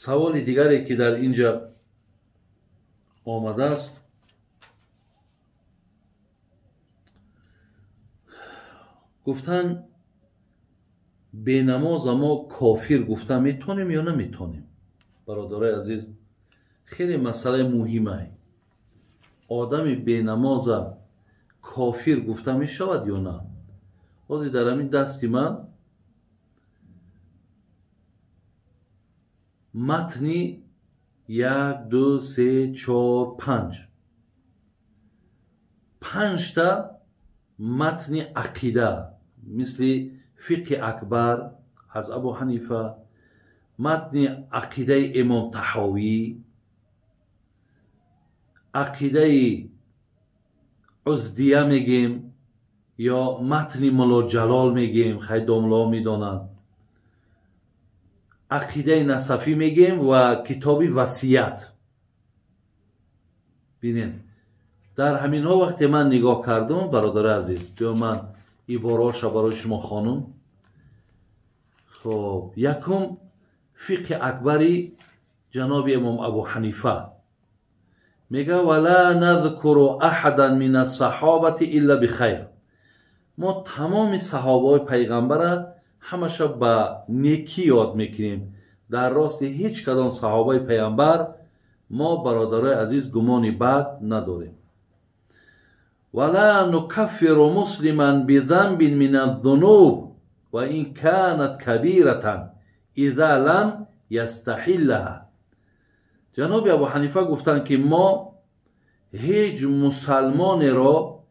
سوال دیگری که در اینجا آمده است، گفتن به نماز ما کافر گفتن میتونیم یا نمیتونیم؟ برادرای عزیز، خیلی مسئله مهمه. آدمی به نماز کافر گفته می شود یا نه؟ بازی در همین دستی من متنی 1 2 3 4 5 تا متن عقیده مثل فقه اکبر از ابو حنیفه، متن عقیده امام طحاوی، عقیده عزدیه میگیم یا متن مولا جلال میگیم، خیلی داملا میدانند، عقیده نصفی میگیم و کتابی وصیت. بینین در همین ها وقتی من نگاه کردم برادر عزیز، بیا من عباراتش برای شما خوانم. خب یکم فقه اکبری جناب امام ابو حنیفه میگه ولا نذکر احدا من الصحابه الا بخیر. ما تمام صحابه پیغمبر همشه با نیکی یاد میکنیم، در راست هیچ کدام صحابه پیغمبر ما برادرای عزیز گمانی بد نداریم. ولا نكفر مسلما بذنب من الذنوب وان كانت كبيره اذا لم يستحلها. جناب ابو حنیفه گفتند که ما هیچ مسلمان را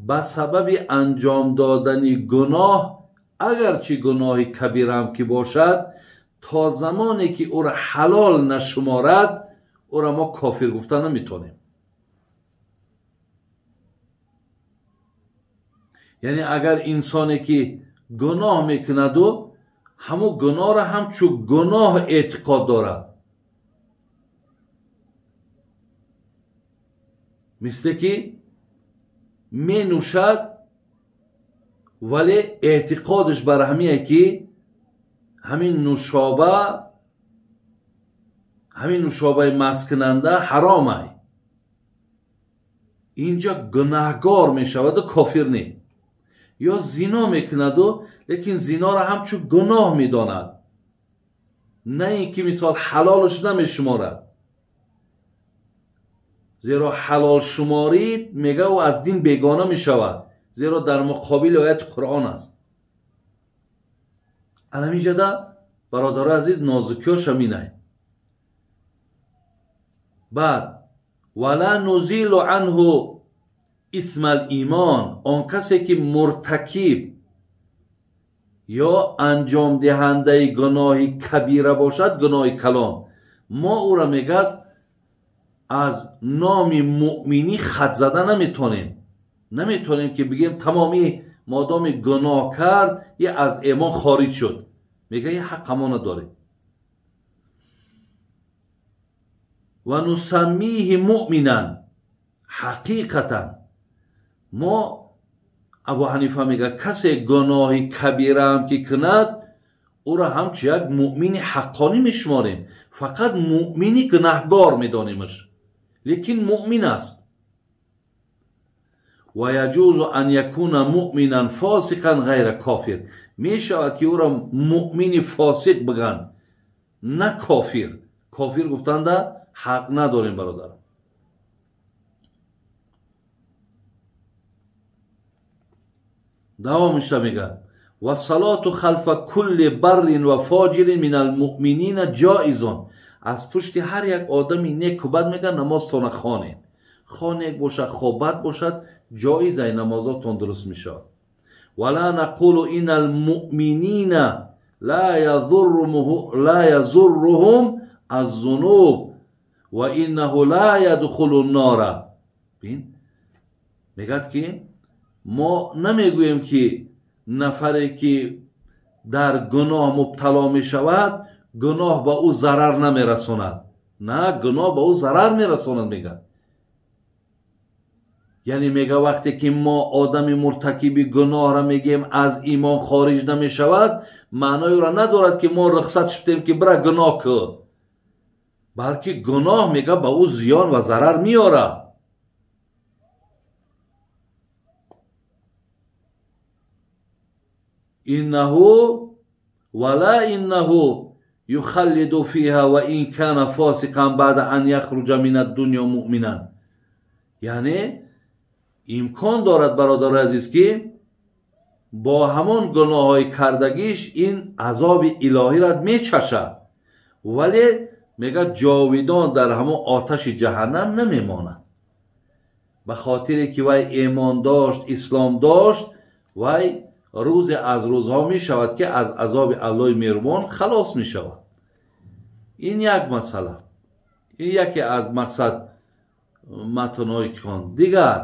به سبب انجام دادن گناه، اگرچه گناه کبیر هم که باشد، تا زمانی که او را حلال نشمارد او را ما کافر گفتن نمیتونیم. یعنی اگر انسانی که گناه میکند و همو گناه را همچو گناه اعتقاد دارد، مثل که می نوشد ولی اعتقادش بر همیه که همین نوشابه مسکننده حرامه، اینجا گناهگار می شود و کافر نه. یا زنا میکند و لیکن زنا را همچو گناه میداند، نه اینکه مثال حلالش نمیشمارد، زیرا حلال شمارید میگه و از دین بیگانه میشود، زیرا در مقابل آیت قرآن است. همینجا ده برادر عزیز نازکیاش همینه. بعد ولا نزیل عنه اسم الایمان، آن کسی که مرتکب یا انجام دهنده گناه کبیره باشد، گناه کلان، ما او را میگد از نام مؤمنی خط زده نمیتونیم که بگیم تمامی مادام گناه کرد یه از ایمان خارج شد، میگه یه حق ما نداره. و نسمیه مؤمنا حقیقتا، ما ابو حنیفه میگه کسی گناه کبیره هم که کند او را همچه یک مؤمن حقانی میشماریم، فقط مؤمنی گناهگار میدانیمش لیکن مؤمن است. و یجوز ان یکون مؤمنا فاسقا غیر کافر، میشود که او را مؤمن فاسق بگن نه کافر. کافر گفتند حق نداریم برادر. دوامش میگه و صلات خلف کل بر و فاجر من المؤمنین جائزون، از پشت هر یک آدمی نیک و بد میگن نمازتان خانه باشد خوبت باشد جایزه، نمازاتون درست میشه. ولا نقول این المؤمنین لا یضرهم الذنوب و انه لا يدخل النار. بین میگد که ما نمیگوییم که نفری که در گناه مبتلا می شود گناه با او ضرر نمیرساند، نه گناه با او ضرر میرساند. میگه یعنی میگه وقتی که ما آدم مرتکب گناه را میگیم از ایمان خارج نمی شود، معنای را ندارد که ما رخصت شدیم که برای گناه که балки гуноҳ мега ба ӯ зиён ва зарар меорад. иннаҳу вала иннаҳу юхаллиду фиҳа ва ин кана фосиқан баъда ан яхруҷа мин аддунё муъминан. яъне имкон дорад бародари азиз ки бо ҳамон гуноҳҳои кардагиш ин азоби илоҳиро мечашад, вале мега ҷовидон дар ҳамон оташи ҷаҳаннам намемонад. ба хотире ки вай имон дошт, ислом дошт, вай рӯзе аз рӯзҳо мешавад ки аз азоби аллоҳи меҳрубон халос мешавад. ин як масъала, ин яке аз мақсад матнҳои ки хонд. дигар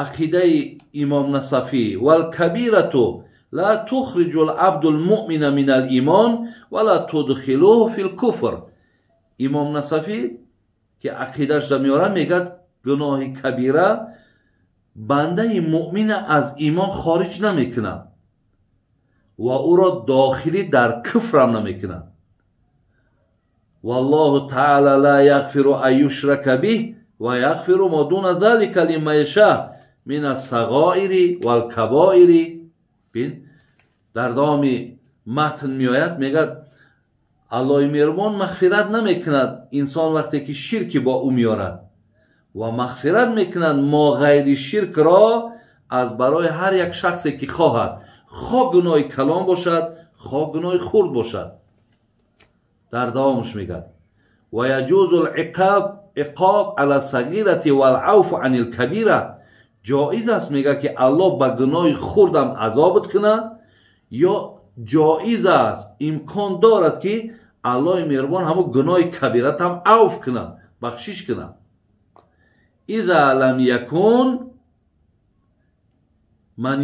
ақидаи имом Насафӣ: вал кабирату ла тухриҷу алабду алмуъмина мин алимон ва ла tudkhilуҳу фил куфр. имом Насафӣ ки ақидашда меорад мегӯяд гуноҳи кабира бандаи муъмина аз имон хориҷ намекунад ва ӯро дохилӣ дар куфрам намекунад. валлоҳу таъала ла яғфиру ан юшрака биҳ ва яғфиру ма дуна залика лиман яшаъ мин ассағоири вал кабоири. бин дар давоми матн меояд, мегӯяд аллоҳи меҳрубон мағфират намекунад инсон вақте ки ширки бо ӯ меорад ва мағфират мекунад мо ғайри ширкро аз барои ҳар як шахсе ки хоҳад, хоҳ гуноҳи калон бошад, хоҳ гуноҳи хурд бошад. дар давомаш мегӯяд: ва яҷузу иқоб ала сагирати вал авфу ани лкабира. ҷоиз аст мега ки аллоҳ ба гуноҳи хурдам азобат кунад, ё ҷоиз аст, имкон дорад ки аллоҳи меҳрубон ҳамон гуноҳи кабиратам авф кунад, бахшиш кунад. иза лам якун ман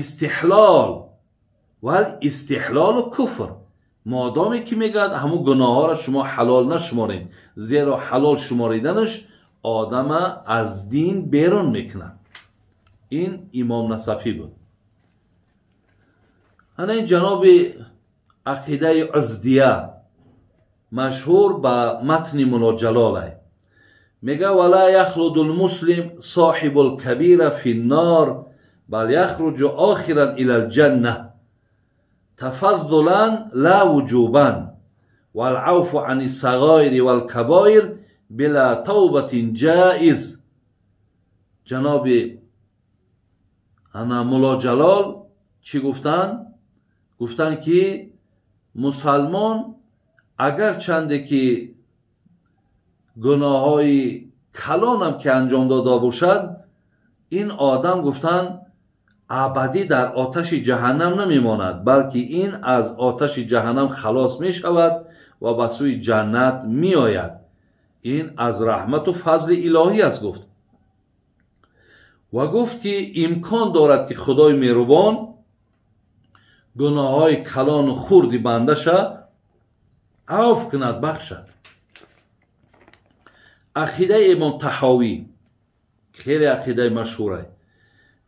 истиҳлол вал истиҳлолу куфр. модоме ки мегӯяд ҳамон гуноҳҳоро шумо ҳалол нашуморед, зеро ҳалол шумориданаш одама аз дин берун мекунад. ин имом Насафӣ буд. ана ин ҷаноби ақидаи уздия машҳур ба матни муноҷалолай. мега: вала яхлуду лмуслим соҳибу лкабира фи ннор бал яхруҷу охиран ила лҷанна тафаддулан ла вуҷубан вал авфу ани сағоири вал кабоир била тавбатин ҷаиз. ҷаноби ана мулоҷалол чӣ гуфтанд? гуфтанд ки мусалмон агар чанде ки гуноҳҳои калонам ки анҷом дода бошад, ин одам гуфтанд абадӣ дар оташи ҷаҳаннам намемонад, балки ин аз оташи ҷаҳаннам халос мешавад ва ба сӯи ҷаннат меояд. ин аз раҳмату фазли илоҳӣ аст гуфт. ва гуфт ки имкон дорад ки худои меҳрубон гуноҳҳои калону хурди бандаша авф кунад, бахшад. ақидаи имом Таҳовӣ хеле ақидаи машҳурай.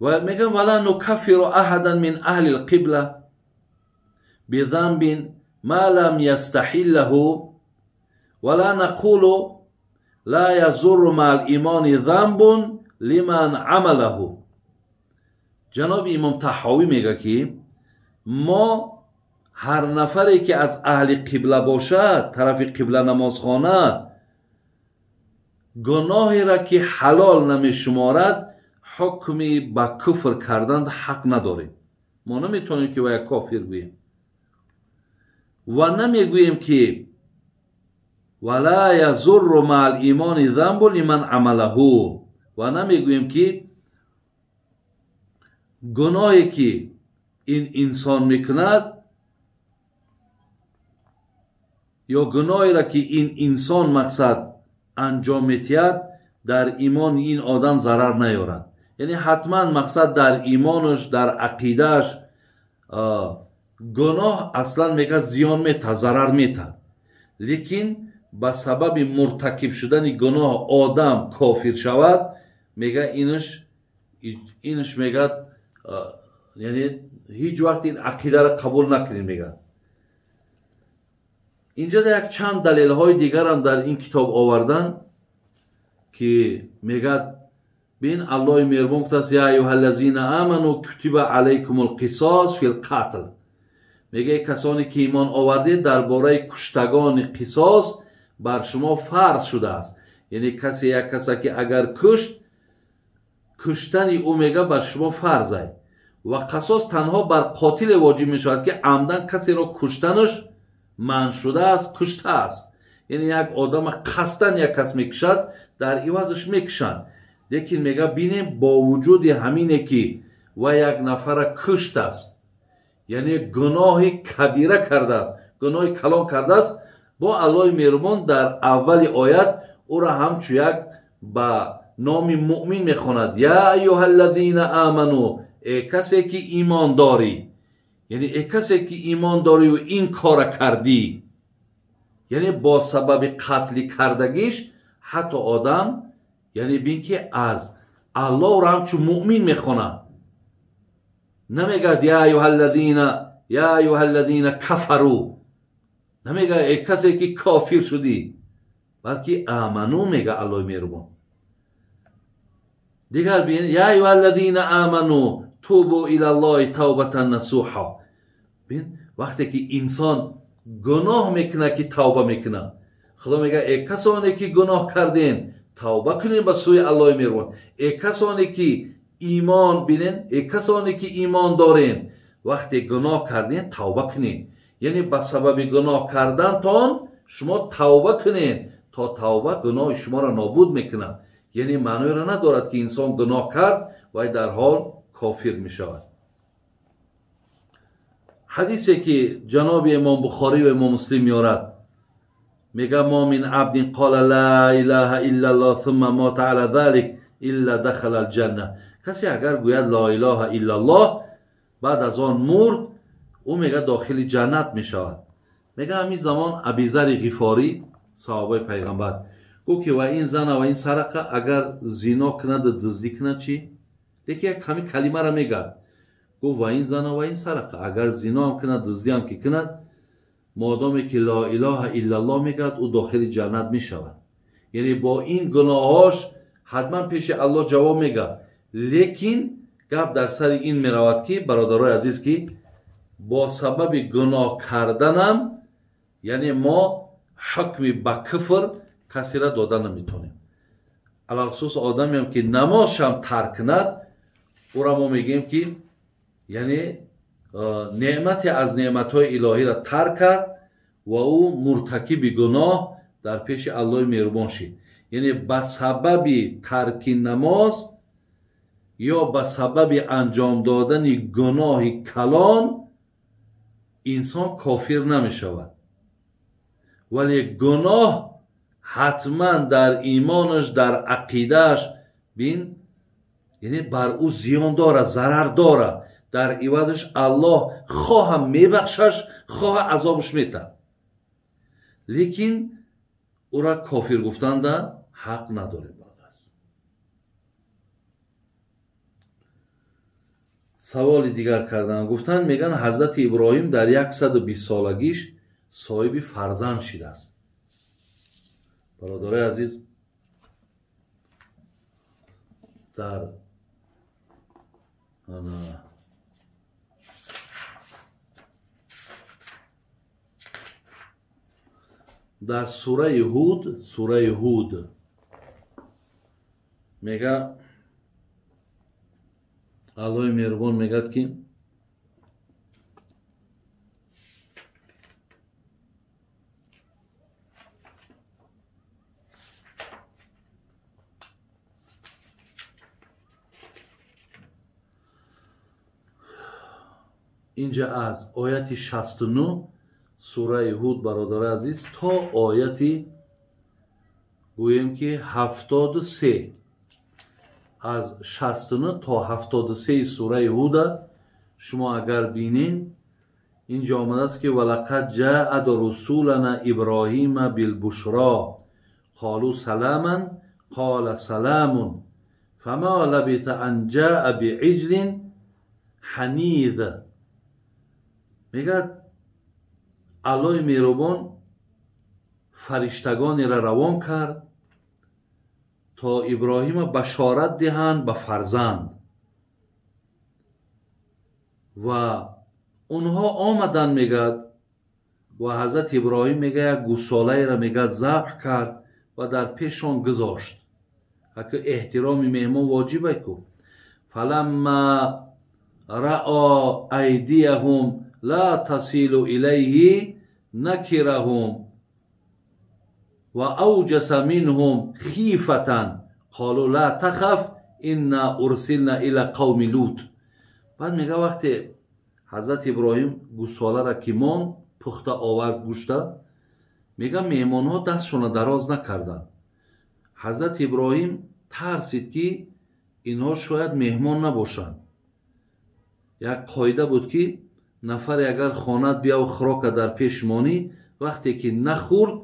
ва мегӯяд: вала нукаффиру аҳадан мин аҳли лқибла бидамбин ма лам ястаҳиллаҳу вала нақулу ла язурру маъал имони замбун лиман амалаҳу. ҷаноби имом Таҳовӣ мегӯяд ки мо ҳар нафаре ки аз аҳли қибла бошад, тарафи қибла намозхона, гуноҳеро ки ҳалол намешуморад, ҳукми ба куфр кардан ҳақ надорем. мо наметавонем ки вая кофир гӯем ва намегӯем ки вала язурру маъал имони замбу лиман амалаҳу, ва намегӯем ки гуноҳе ки ин инсон мекунад ё гуноҳеро ки ин инсон мақсад анҷом метиҳад, дар имони ин одам зарар наёрад. яъне ҳатман мақсад дар имонаш, дар ақидааш гуноҳ аслан мега зиён метаҳад, зарар метаҳад. лекин ба сабаби муртакиб шудани гуноҳ одам кофир шавад, мега инаш мега яъне ҳеҷ вақт ин ақидаро қабул накунед. мега اینجا در یک چند دلیل های دیگر هم در این کتاب آوردن که میگد بین الله مهربان گفته است یا ایها الذین آمنوا کتب علیکم القصاص فی القتل. میگه کسانی که ایمان آورده درباره کشتگان قصاص بر شما فرض شده است. یعنی یک کسی که اگر کشتن او میگه بر شما فرض است و قصاص تنها بر قاتل واجب می شود که عمدن کسی را کشتنش منع شده است، کشته است. یعنی یک آدم قصدن یک کس میکشد در عوضش میکشند، لیکن میگه بینیم با وجود همینه که و یک نفر کشت است، یعنی گناه کبیره کرده است، گناه کلان کرده است، با الله مهربان در اول آیت او را همچو یک با نام مؤمن میخواند. یا ایها الذین آمنو، ای کسی که ایمان داری، یعنی ای کسی که ایمان داری و این کار کردی، یعنی با سبب قتل کردگیش حتی آدم یعنی بین که از الله را همچون مؤمن میخونه، نمیگه یا ایها الذین کفروا، نمیگه ای کسی که کافر شدی، بلکه آمنو میگه الله مهربان. دیگر بین یا ایها الذین آمنو توبوا الی الله توبه نصوحا. بین وقتی که انسان گناه میکنه که توبه میکنه، خدا میگه ای کسانی که گناه کردین توبه کنین به سوی الله مهربان. ای کسانی که ایمان بینین، ای کسانی که ایمان دارین وقتی گناه کردین توبه کنین، یعنی به سبب گناه کردن تان شما توبه کنین تا توبه گناه شما را نابود میکنه. یعنی معنی را ندارد که انسان گناه کرد و در حال کافر میشود. حدیثی که جناب امام بخاری و امام مسلم میارد میگه ما من عبد قال لا اله الا الله ثم مات على ذلك الا دخل الجنه. کسی اگر گوید لا اله الا الله بعد از آن مرد، او میگه داخل جنت میشود. میگه همین زمان ابوذر غفاری صحابه پیغمبر گفت که و این زن و این سرقه اگر زنا کند دزدی کند چی؟ یکی یک همین کلمه را میگه، گفت و این زن و این سرقه اگر زنا هم کند دزدی هم که کند، مادامی که لا اله الا الله میگد او داخل جنت میشود. یعنی با این گناهاش حتما پیش الله جواب میگه. لیکن گپ در سر این میرود که برادرای عزیز که با سبب گناه کردنم یعنی ما حکم به کفر کسی را دادن نمیتونیم. علی خصوص آدمی هم که نمازش هم ترک کند، او را ما میگیم که یعنی نعمت از نعمتهای الهی را ترک کرد و او مرتکب گناه در پیش الله مهربان شد. یعنی به سبب ترک نماز یا به سبب انجام دادن گناه کلان انسان کافر نمی شود، ولی گناه حتما در ایمانش در عقیدهش بین یعنی بر او زیان داره، ضرر داره، در عوضش الله خواه میبخشش خواه عذابش میده، لیکن او را کافر گفتن ده حق نداره. سوال دیگر کردن، گفتن میگن حضرت ابراهیم در 120 سالگیش صاحب فرزند شده است. برادرای عزیز در سوره هود میگه الله مهربان میگه که اینجا از آیت 69 سوره هود برادر عزیز تا آیت گویم که 73، از 69 تا 73 سوره هود شما اگر بینین اینجا آمده است که ولقد جاء رسولنا ابراهیم بالبشرى قالوا سلاما قال سلام فما لبث ان جاء بعجل حنیذ. میگه الله مهربان فرشتگانی را روان کرد تا ابراهیم بشارت دهند به فرزند و اونها آمدن میگد و حضرت ابراهیم میگه یک گوساله را میگه ذبح کرد و در پیشان گذاشت. اگه احترام مهمان واجبه کو. فلما رأى ایدیهم لا تصل الیه نکرهم و اوجس منهم خیفة قالوا لا تخف انا ارسلنا الى قوم لوط. بعد میگه وقتی حضرت ابراهیم گوساله را که مان پخته آورد گوشته، میگه مهمان ها دستشون دراز نکردن. حضرت ابراهیم ترسید که اینها شاید مهمان نباشند. یک قاعده بود که نفر اگر خانت بیا و خوراک در پیش مانی، وقتی که نخورد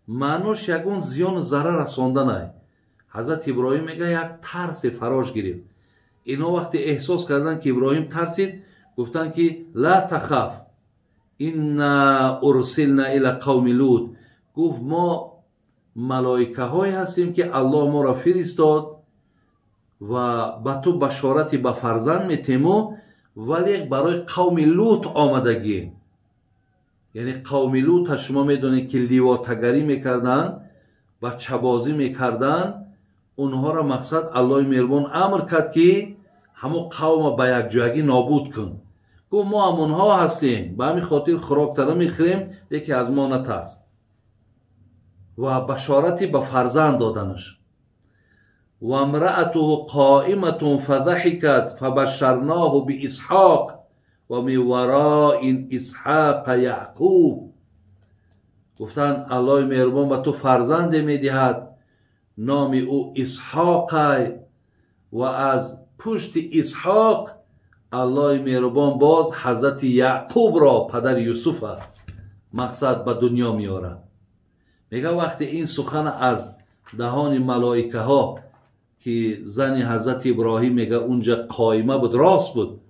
معناش یگون زیان ضرر رساندن است. حضرت ابراهیم میگه یک ترس فراش گرفت. اینا وقتی احساس کردن که ابراهیم ترسید، گفتن که لا تخاف انا ارسلنا الى قوم لوط. گفت ما ملائکه های هستیم که الله ما را فرستاد و به تو بشارتی به فرزند میتیمو، ولی برای قوم لوط آمدگی. یعنی قوم لوط شما میدونید که لیواتگری میکردن، بچه بازی میکردن. اونها را مقصد الله مهربان امر کرد که همو قوم به یک جایگی نابود کن. گفت ما همونها هستیم، به همین خاطر خوراک تره میخوریم، یکی از ما نترس. و بشارتی به فرزند دادنش. و امرأته قائمة فضحکت فبشرناه باسحاق و من وراء اسحاق یعقوب. گفتن الله مهربان به تو فرزند میدهد، نام او اسحاق و از پشت اسحاق الله مهربان باز حضرت یعقوب را پدر یوسف مقصد به دنیا میاره. میگه وقتی این سخن از دهان ملائکه ها که زن حضرت ابراهیم میگه اونجا قائمه بود، راست بود،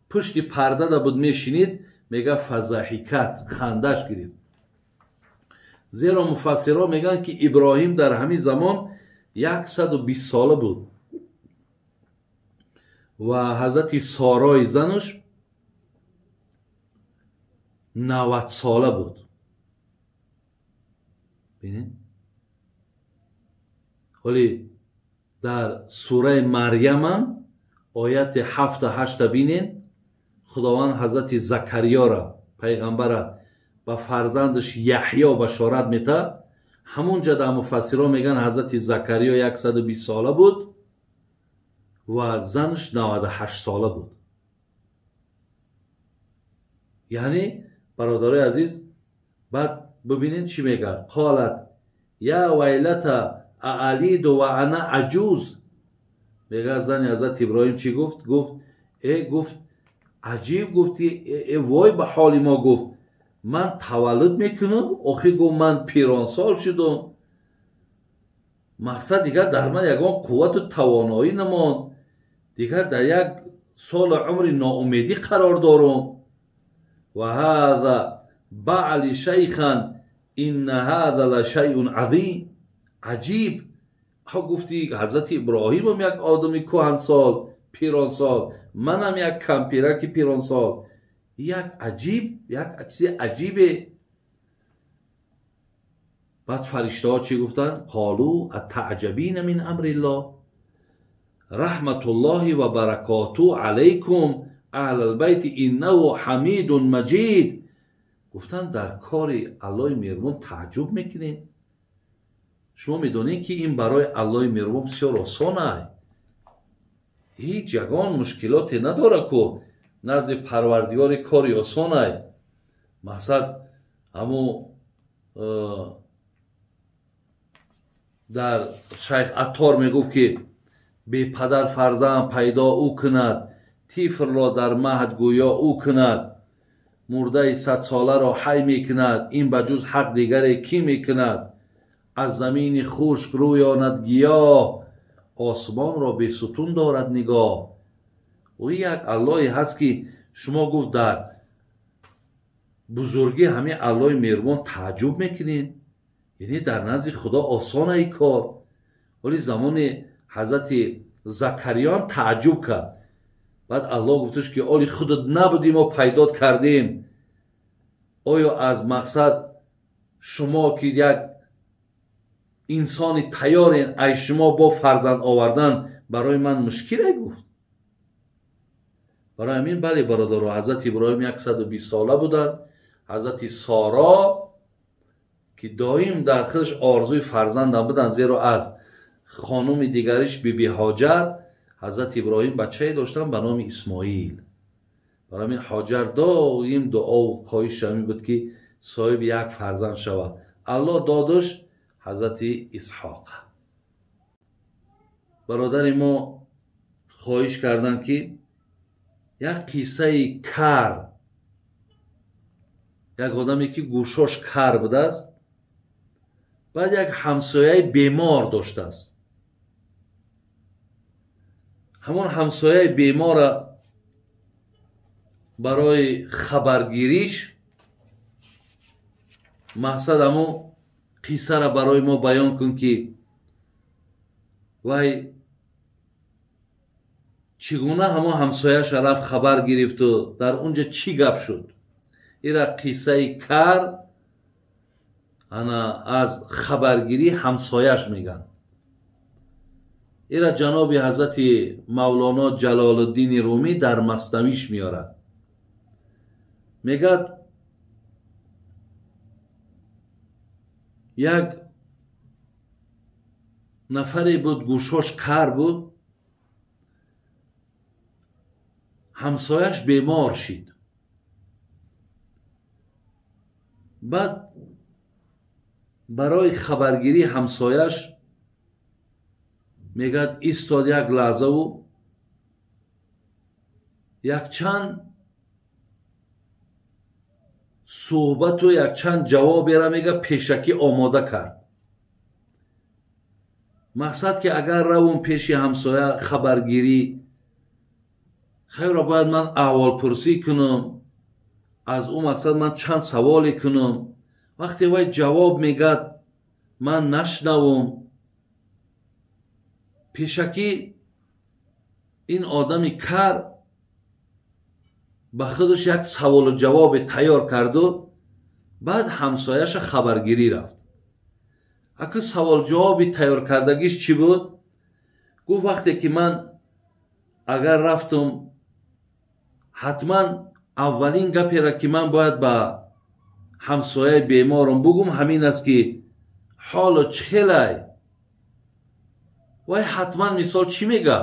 پشت پرده دا بود میشینید، میگه فضحکت، خندش گرفت. زیرا مفسران میگن که ابراهیم در همین زمان 120 ساله بود و حضرت سارای زنش 90 ساله بود. ببینید ولی در سوره مریم هم آیت 7 و 8 ببینید، خداوند حضرت زکریا را پیغمبر با فرزندش یحیی بشارت میده. همونجا در مفسران میگن حضرت زکریا 120 ساله بود و زنش 98 ساله بود. یعنی برادرای عزیز، بعد ببینید چی میگه. قالت یا ویلتا اعلید و انا عجوز. میگه زن حضرت ابراهیم چی گفت؟ گفت عجیب، گفتی وای به حال ما. گفت من تولد میکنم، آخه گفت من پیران سال شدم. مقصد دیگر در من یکان قوت و توانایی نمان، دیگر در یک سال عمر ناامیدی قرار دارم. و هذا بعل شیخا ان هذا لشیء عظیم. عجیب. گفتی حضرت ابراهیم هم یک آدمی کهن سال، پیران سال، منم یک کمپیرک پیران سال. یک عجیب، یک چیز عجیبه. بعد فرشته ها چی گفتن؟ قالوا اتعجبین من امر الله رحمت الله و برکاته علیکم اهل البیت انه حمید مجید. گفتن در کار الله مهربان تعجب میکنین؟ شما میدونید که این برای الله مهربان بسیار آسانه، هیچ یگان مشکلاتی نداره که نزد پروردگار کاری آسانه. مقصد همو در شیخ عطار میگفت که بی پدر فرزند پیدا او کند، طفل را در مهد گویا او کند، مرده 100 ساله را حی میکند، این بجز حق دیگر کی میکند؟ از زمین خشک رویاند گیاه، آسمان را به ستون دارد نگاه. و یک الله هست که شما گفت در бузурги ҳамин аллои меҳрубон тааҷҷуб мекунед? яъне дар назди худо осона ин кор. вале замони ҳазрати закарё ҳам тааҷҷуб кард. баъд аллоҳ гуфташ ки оли худат набуди мо пайдод кардем. оё аз мақсад шумо ки як инсони тайёрен аз шумо бо фарзанд овардан барои ман мушкиле гуфт. барои ҳамин бале бародаро, ҳазрати иброҳим 120 сола буданд. ҳазрати соро ки доим дар худаш орзуи фарзандам буданд, зеро аз хонуми дигариш биби ҳоҷар ҳазрати иброҳим бачае доштанд ба номи исмоил. барои ҳамин ҳоҷар доим дуову хоҳиш ҳамин буд ки соҳиби як фарзанд шавад. аллоҳ додаш ҳазрати исҳоқ. бародари мо хоҳиш карданд ки як қиссаи кар, як одаме ки гӯшош кар будааст, баъд як ҳамсояи бемор доштааст. ҳамон ҳамсояи бемора барои хабаргириш мақсад ҳамон қиссаро барои мо баён кун ки вай чӣ гуна ҳамон ҳамсояша рафт хабар гирифту дар унҷа чӣ гап шуд. ира қиссаи кар ана аз хабаргирии ҳамсояш мегӯянд. ира ҷаноби ҳазрати мавлоно ҷалолуддини румӣ дар маснавиш меорад. мегӯяд як нафаре буд, гӯшош кар буд, ҳамсояш бемор шид. баъд барои хабаргирии ҳамсояш мегӯяд истод як лаҳзаву якчанд суҳбату якчанд ҷавоберо мега пешакӣ омода кард. мақсад ки агар равум пеши ҳамсоя хабаргирӣ, хайра бояд ман аҳволпурсӣ кунам, аз ӯ мақсад ман чанд саволе кунам. вақте вай ҷавоб мегӯяд ман нашнавам, пешакӣ ин одами кар ба худаш як саволу ҷавобе тайёр карду баъд ҳамсояша хабаргирӣ рафт. аку саволҷавоби тайёркардагиш чӣ буд? гуфт вақте ки ман агар рафтум, ҳатман аввалин гаперо ки ман бояд ба ҳамсояи беморам бугум ҳамин аст ки ҳоло чӣ хелай? вай ҳатман мисол чӣ мега?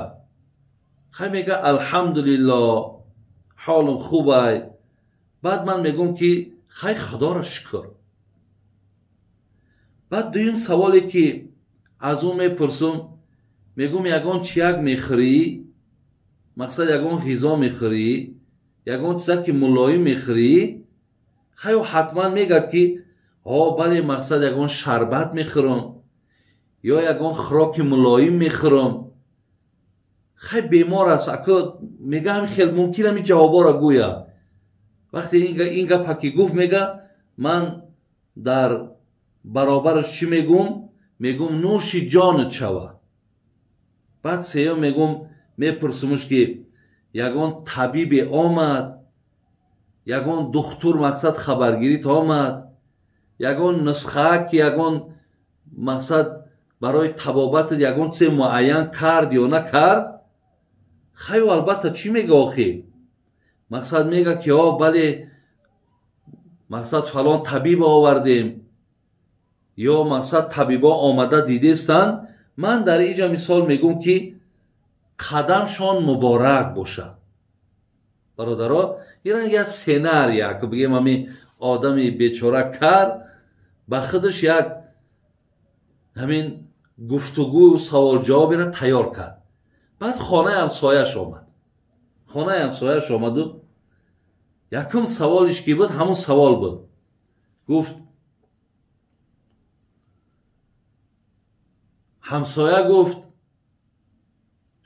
хай мега алҳамдулилло, ҳолам хубай. баъд ман мегӯм ки хай худоро шукр. баъд дуюм саволе ки аз ӯ мепурсум, мегӯм ягон чияк мехӯрӣ? мақсад ягон ғизо мехӯрӣ? ягон чиза ки мулоим мехӯрӣ? хай ӯ ҳатман мегӯяд ки бале, мақсад ягон шарбат мехӯрам ё ягон хӯроки мулоим мехӯрам. хай бемор аст, аку мега ҳамин хел мумкин ҳамин ҷавоборо гӯя. вақте ин гапа ки гуфт мега ман дар баробараш чӣ мегӯм? мегӯм нӯши ҷонат шава. баъд сеюм мегӯм, мепурсумуш ки ягон табибе омад, ягон духтур мақсад хабаргирит омад, ягон нусхаа ки ягон мақсад барои табобатат ягон чизе муайян кард ё накард? хай албатта чӣ мега охӣ? мақсад мега ки бале, мақсад фалон табиб овардем ё мақсад табибо омада дидестанд. ман дар инҷа мисол мегӯм ки қадамшон муборак боша. бародаро, ин як сценария, ки бигем ҳамин одами бечора кар ба худаш як ҳамин гуфтугӯю саволҷавоберо тайёр кард. баъд хонаи ҳамсояш омад. хонаи ҳамсояш омаду якум саволиш ки буд, ҳамун савол буд. гуфт, ҳамсоя гуфт,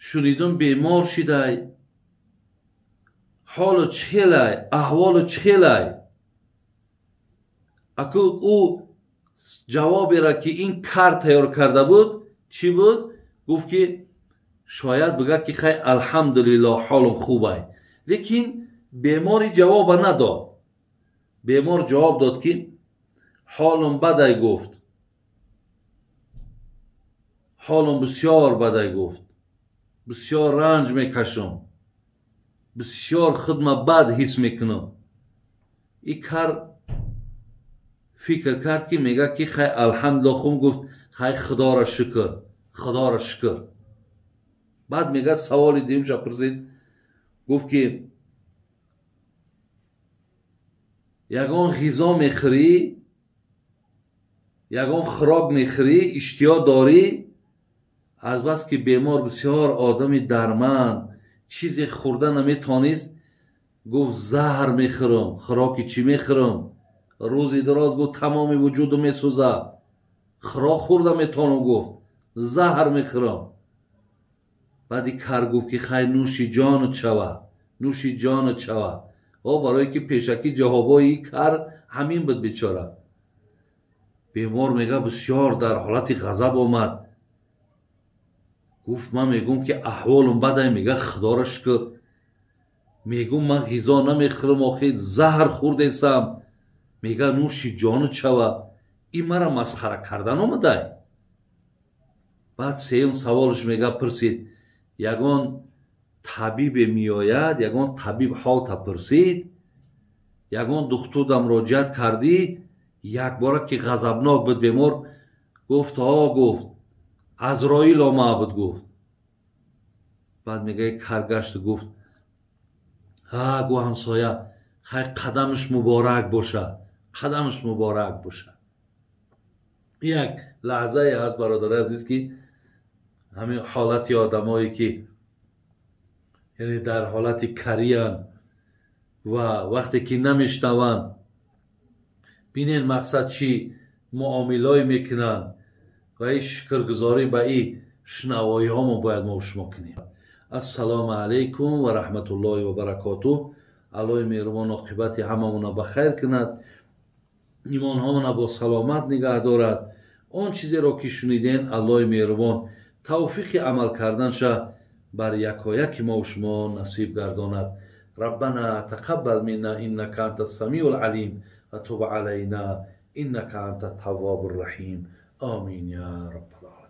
шунидум бемор шидай, ҳолу чӣ хелай, аҳволу чӣ хелай? اکو او جوابی را که این کار تیار کرده بود چی بود؟ گفت که شاید بگه که خیلی الحمدلله حالم خوبه، لیکن بیماری جواب نداد. بیمار جواب داد که حالم بده، گفت حالم بسیار بده، گفت بسیار رنج میکشم، بسیار خودم بد حس میکنم. این کار فکر کرد که میگه که خیلی الحمدلله خوب، گفت خیلی خدا را شکر، خدا را شکر. بعد میگه سوال دیمش پرسید، گفت که یگان غذا میخوری، یگان خوراک میخوری، اشتیا داری؟ از بس که بیمار بسیار آدم درمند، چیزی خورده نمیتونست، گفت زهر میخورم. خوراکی چی میخورم؟ روزی دراز گفت تمام وجودم میسوزه، خوراک خورده میتونم، گفت زهر میخورم. بعدی کار گفت که خیلی نوشی جانت شوه، نوشی جانت شوه. او برای که پیشکی جوابای کار همین بود بیچاره. بیمار میگه بسیار در حالت غضب آمد، گفت من میگم که احوالم بده، میگه خدا را شکر، میگم من غذا نمیخورم، آخه زهر خوردم، میگه نوشی جانت شوه. این مرا مسخره کردن آمده. بعد سیم سوالش میگه پرسید، یگان طبیب میآید، یگان طبیب حال تا پرسید، یگان دکتر مراجعت کردی؟ یک بار که غضبناک بود بیمار، گفت گفت عزرائیل آمده بود، گفت. بعد میگه کارگشت گفت گو همسایه خیلی قدمش مبارک باشه، قدمش مبارک باشه. یک لحظه از برادر عزیز که همین حالتی آدمایی که یعنی در حالت کریان و وقتی که نمیشنون بینین مقصد چی معاملای میکنن و این شکرگزاری به این شنوایی ها باید ما شما کنیم. السلام علیکم و رحمت الله و برکاته. الله مهربان عاقبت هممون بخیر کند، ایمان همون با سلامت نگه دارد. آن چیزی را که شنیدین الله مهربان توفیق عمل کردنش بر یکایک ما و شما نصیب گرداند. ربنا تقبل منا انك انت السمیع العلیم و تب علینا انك انت التواب الرحیم. آمین یا رب العالمین.